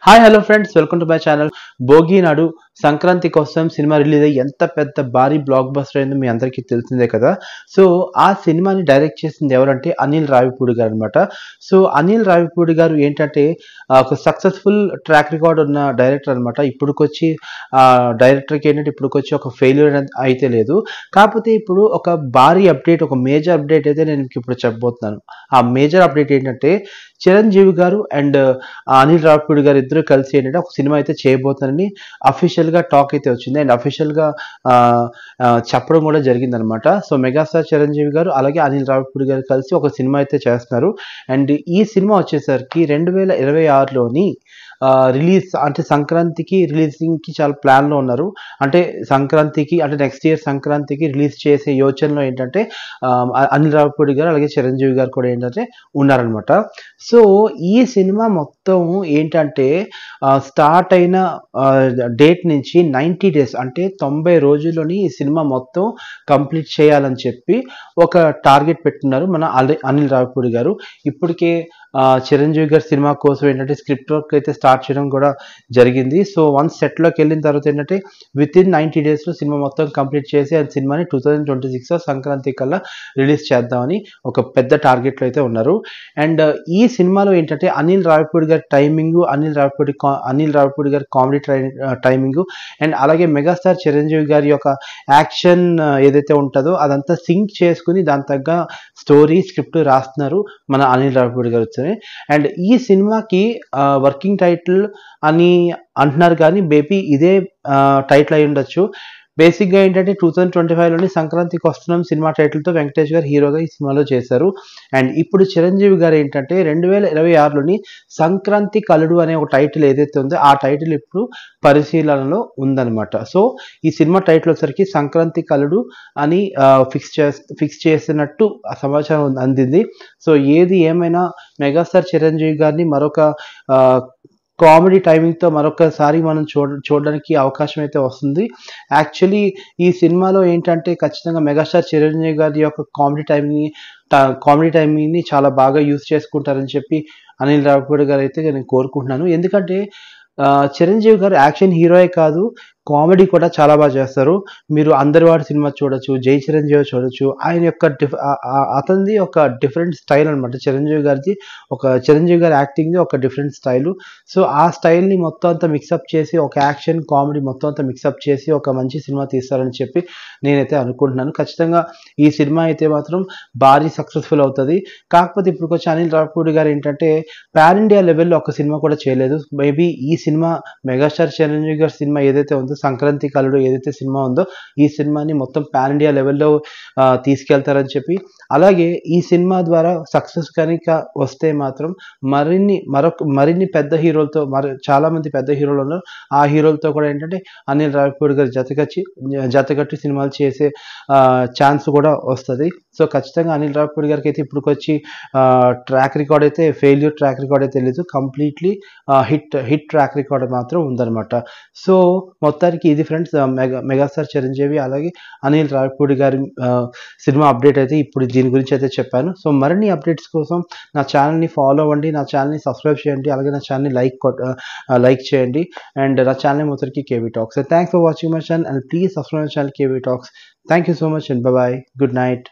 Hi hello friends, welcome to my channel. Bhogi నాడు సంక్రాంతి కోసం cinema release అయ్యి ఎంత పెద్ద భారీ బ్లాక్ బస్టర్ అయిందో మీ అందరికీ తెలిసిందే కదా. సో ఆ సినిమాని డైరెక్ట్ చేసింది ఎవరంటే అనిల్ రావిపూడి గారు అనమాట. సో అనిల్ రావిపూడి గారు ఏంటంటే ఒక సక్సెస్ఫుల్ ట్రాక్ రికార్డ్ ఉన్న డైరెక్టర్ అనమాట. ఇప్పుడుకొచ్చి డైరెక్టర్కి ఏంటంటే ఇప్పుడుకొచ్చి ఒక ఫెయిల్యూర్ అయితే లేదు. కాకపోతే ఇప్పుడు ఒక భారీ అప్డేట్, ఒక మేజర్ అప్డేట్ అయితే నేను ఇప్పుడు చెప్పబోతున్నాను. ఆ మేజర్ అప్డేట్ ఏంటంటే చిరంజీవి గారు అండ్ అనిల్ రావిపూడి గారు ఇద్దరు కలిసి ఏంటంటే ఒక సినిమా అయితే చేయబోతున్నారని అఫీషియల్గా టాక్ అయితే వచ్చింది. అండ్ అఫీషియల్గా చెప్పడం కూడా జరిగిందనమాట. సో మెగాస్టార్ చిరంజీవి గారు అలాగే అనిల్ రావిపూడి గారు కలిసి ఒక సినిమా అయితే చేస్తున్నారు. అండ్ ఈ సినిమా వచ్చేసరికి 2026లోని రిలీజ్ అంటే సంక్రాంతికి రిలీజింగ్కి చాలా ప్లాన్లో ఉన్నారు. అంటే సంక్రాంతికి అంటే నెక్స్ట్ ఇయర్ సంక్రాంతికి రిలీజ్ చేసే యోచనలో ఏంటంటే అనిల్ రావిపూడి గారు అలాగే చిరంజీవి గారు కూడా ఏంటంటే ఉన్నారనమాట. సో ఈ సినిమా మొత్తం ఏంటంటే స్టార్ట్ అయిన డేట్ నుంచి 90 డేస్ అంటే 90 రోజుల్లోని ఈ సినిమా మొత్తం కంప్లీట్ చేయాలని చెప్పి ఒక టార్గెట్ పెట్టుకున్నారు మన అనిల్ రావిపూడి గారు. ఇప్పటికే చిరంజీవి గారి సినిమా కోసం ఏంటంటే స్క్రిప్ట్ వర్క్ అయితే స్టార్ట్ చేయడం కూడా జరిగింది. సో వన్స్ సెట్లోకి వెళ్ళిన తర్వాత ఏంటంటే వితిన్ 90 డేస్లో సినిమా మొత్తం కంప్లీట్ చేసి ఆ సినిమాని 2026 సంక్రాంతి కల్లా రిలీజ్ చేద్దామని ఒక పెద్ద టార్గెట్లో అయితే ఉన్నారు. అండ్ ఈ సినిమాలో ఏంటంటే అనిల్ రావిపూడి గారి టైమింగ్, అనిల్ రావిపూడి గారి కామెడీ టైమింగ్ అండ్ అలాగే మెగాస్టార్ చిరంజీవి గారి యొక్క యాక్షన్ ఏదైతే ఉంటుందో అదంతా సింక్ చేసుకుని దాని తగ్గ స్టోరీ స్క్రిప్ట్ రాస్తున్నారు మన అనిల్ రావిపూడి గారు. అండ్ ఈ సినిమాకి వర్కింగ్ టైటిల్ అని అంటున్నారు కానీ బేబీ ఇదే టైటిల్ అయి ఉండొచ్చు. బేసిక్గా ఏంటంటే 2025లోని సంక్రాంతికి వస్తున్నాం సినిమా టైటిల్తో వెంకటేష్ గారు హీరోగా ఈ సినిమాలో చేశారు. అండ్ ఇప్పుడు చిరంజీవి గారు ఏంటంటే 2026లోని సంక్రాంతి కలుడు అనే ఒక టైటిల్ ఏదైతే ఉందో ఆ టైటిల్ ఇప్పుడు పరిశీలనలో ఉందన్నమాట. సో ఈ సినిమా టైటిల్ వచ్చేసరికి సంక్రాంతి కలుడు అని ఫిక్స్ చేసినట్టు సమాచారం అందింది. సో ఏది ఏమైనా మెగాస్టార్ చిరంజీవి గారిని మరొక కామెడీ టైమింగ్తో మరొకసారి మనం చూడడానికి అవకాశం అయితే వస్తుంది. యాక్చువల్లీ ఈ సినిమాలో ఏంటంటే ఖచ్చితంగా మెగాస్టార్ చిరంజీవి గారి యొక్క కామెడీ టైమింగ్ని చాలా బాగా యూజ్ చేసుకుంటారని చెప్పి అనిల్ రావిపూడి గారు అయితే నేను కోరుకుంటున్నాను. ఎందుకంటే చిరంజీవి గారు యాక్షన్ హీరోయే కాదు, కామెడీ కూడా చాలా బాగా చేస్తారు. మీరు అందరివాడు సినిమా చూడొచ్చు, జై చిరంజీవి చూడొచ్చు. ఆయన యొక్క అతనిది ఒక డిఫరెంట్ స్టైల్ అనమాట. చిరంజీవి గారి యాక్టింగ్ ఒక డిఫరెంట్ స్టైలు. సో ఆ స్టైల్ని మొత్తం అంతా మిక్సప్ చేసి ఒక యాక్షన్ కామెడీ మొత్తం అంతా మిక్సప్ చేసి ఒక మంచి సినిమా తీస్తారని చెప్పి నేనైతే అనుకుంటున్నాను. ఖచ్చితంగా ఈ సినిమా అయితే మాత్రం భారీ సక్సెస్ఫుల్ అవుతుంది. కాకపోతే ఇప్పుడు వచ్చి అనిల్ రావిపూడి గారు ఏంటంటే పాన్ ఇండియా లెవెల్లో ఒక సినిమా కూడా చేయలేదు. మేబీ ఈ సినిమా మెగాస్టార్ చిరంజీవి గారి సినిమా ఏదైతే ఉందో సంక్రాంతి కలుడు ఏదైతే సినిమా ఉందో ఈ సినిమాని మొత్తం పాన్ ఇండియా లెవెల్లో తీసుకెళ్తారని చెప్పి, అలాగే ఈ సినిమా ద్వారా సక్సెస్ కనుక వస్తే మాత్రం మరిన్ని పెద్ద హీరోలతో చాలా మంది పెద్ద హీరోలు ఉన్నారు. ఆ హీరోలతో కూడా ఏంటంటే అనిల్ రావిపూడి గారు జతకట్టి సినిమాలు చేసే ఛాన్స్ కూడా వస్తుంది. సో ఖచ్చితంగా అనిల్ రావిపూడి గారికి అయితే ఇప్పుడుకొచ్చి ట్రాక్ రికార్డ్ అయితే ఫెయిల్యూర్ ట్రాక్ రికార్డ్ అయితే లేదు, కంప్లీట్లీ హిట్ ట్రాక్ రికార్డ్ మాత్రం ఉందన్నమాట. సో మొత్తానికి ఇది ఫ్రెండ్స్ మెగాస్టార్ చిరంజీవి అలాగే అనిల్ రావిపూడి గారి సినిమా అప్డేట్ అయితే ఇప్పుడు దీని గురించి అయితే చెప్పాను. సో మరిన్ని అప్డేట్స్ కోసం నా ఛానల్ని ఫాలో అవ్వండి, నా ఛానల్ని సబ్స్క్రైబ్ చేయండి, అలాగే నా ఛానల్ని లైక్ చేయండి. అండ్ నా ఛానల్ మొత్తానికి KV talks. Thanks for watching my channel and please subscribe my channel KV talks. Thank you so much and bye, good night.